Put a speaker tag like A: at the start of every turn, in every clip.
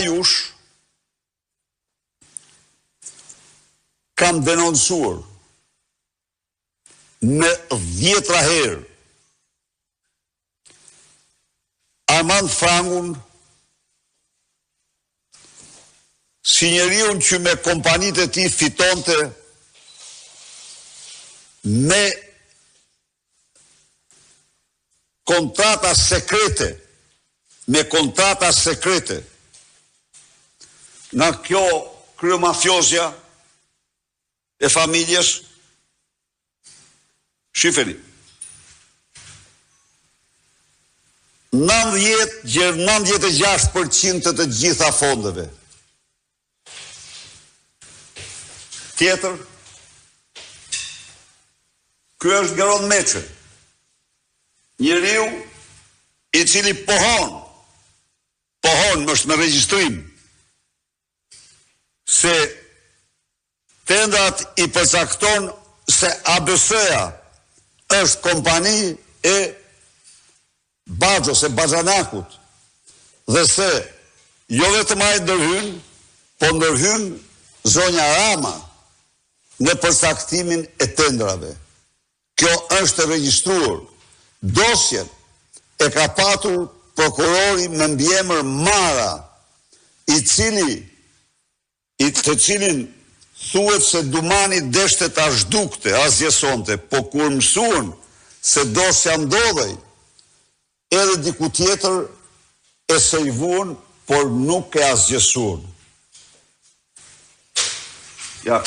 A: jush kam denoncuar me 10 herë Armand Frangun si njeriu që me kompanitë e tij fitonte me kontrata sekrete nga kjo kryemafjozja e familjes. Shifeni 96% të gjitha fondeve. Tjetër, ky është Geron Meçe, njeriu i cili pohon është me regjistrim se tendrat i përcakton se ABC-ja është kompani e Baxhos, e Baxhanakut, dhe se jo vetëm ai ndërhyn, po ndërhyn zonja Rama në përcaktimin e tendrave. Kjo është e regjistruar. Dosjen e ka patur prokurori me mbiemër Mara, të cilin thuhet se Dumani deshte ta zhdukte, asgjësonte, po kur mësuan se dosja ndodhej, edhe diku tjetër e sejvuan, por nuk e asgjësuan. Ja,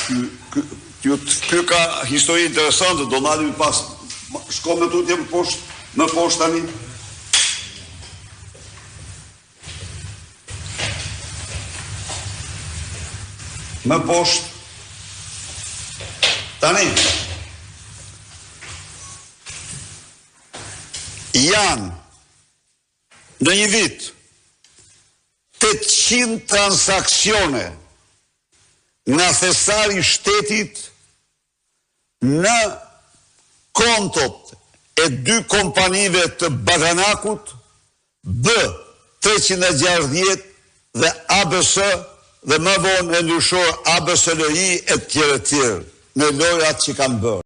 A: ky ka histori interesante, do nalim pas, shko me tutje më poshtë tani. Më poshtë. Tani. Janë në një vit 800 transakcione nga thesari i shtetit në kontot e 2 kompanive të Baxhanakut, B360 dhe ABC, dhe më vonë e ndryshor ABSLI e tjerë në lojrat që kanë bërë.